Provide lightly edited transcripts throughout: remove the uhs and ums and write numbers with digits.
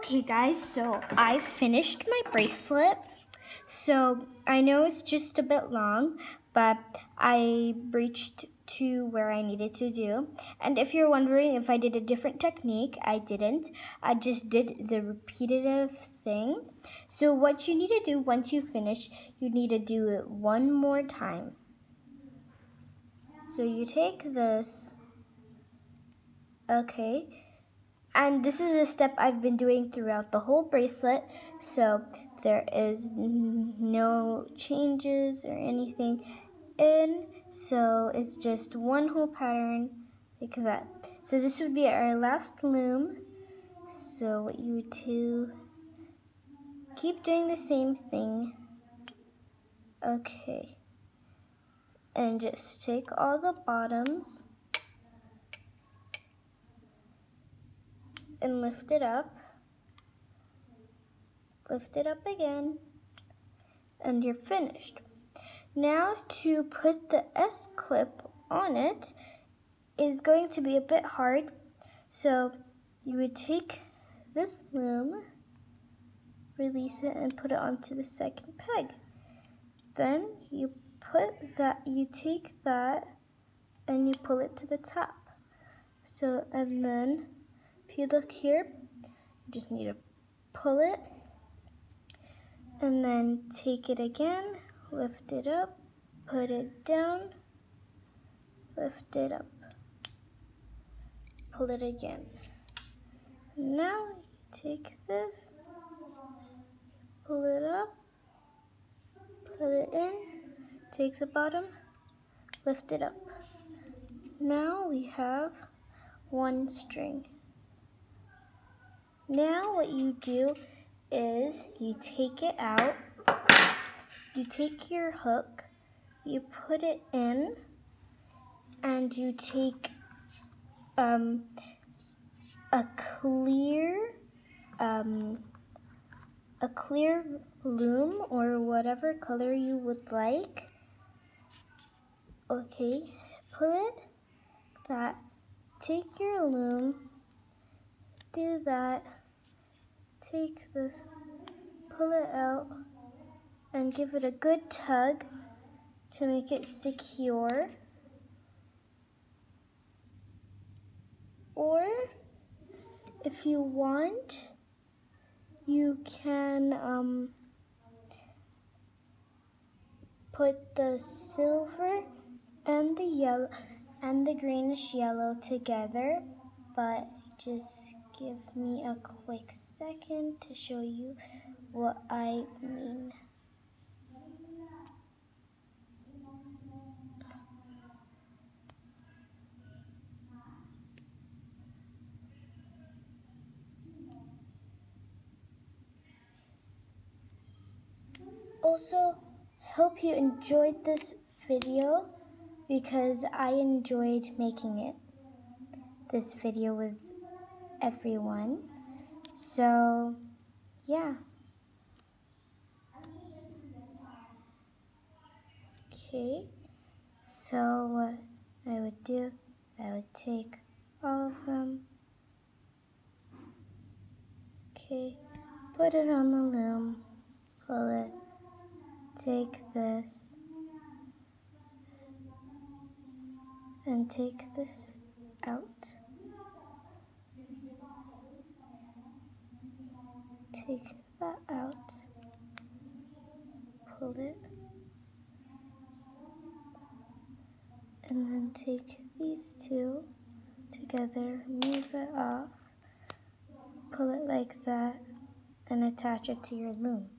Okay guys, so I finished my bracelet. So I know it's just a bit long, but I reached to where I needed to do. And if you're wondering if I did a different technique, I didn't. I just did the repetitive thing. So what you need to do once you finish, you need to do it one more time. So you take this, okay, and this is a step I've been doing throughout the whole bracelet, so there is no changes or anything in, so it's just one whole pattern like that. So this would be our last loom. So what you would do, keep doing the same thing, okay, and just take all the bottoms and lift it up again, and you're finished. Now to put the S-clip on it is going to be a bit hard, so you would take this loom, release it, and put it onto the second peg. Then you take that and you pull it to the top. So, and then if you look here, you just need to pull it and then take it again, lift it up, put it down, lift it up, pull it again. Now you take this, pull it up, put it in, take the bottom, lift it up. Now we have one string. Now what you do is you take it out, you take your hook, you put it in, and you take a clear loom or whatever color you would like. Okay, pull it, that, take your loom, do that, take this, pull it out, and give it a good tug to make it secure. Or if you want, you can put the silver and the yellow and the greenish yellow together, but just give me a quick second to show you what I mean. Also, hope you enjoyed this video because I enjoyed making it, this video with everyone. So, yeah. Okay, so what I would do, I would take all of them, okay, put it on the loom, pull it, take this, and take this out. Take that out, pull it, and then take these two together, move it off, pull it like that, and attach it to your loom.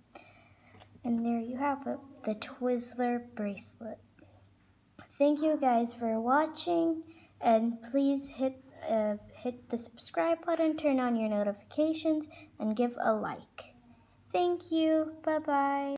And there you have it, the Twizzler bracelet. Thank you guys for watching, and please hit the subscribe button, turn on your notifications, and give a like. Thank you. Bye-bye.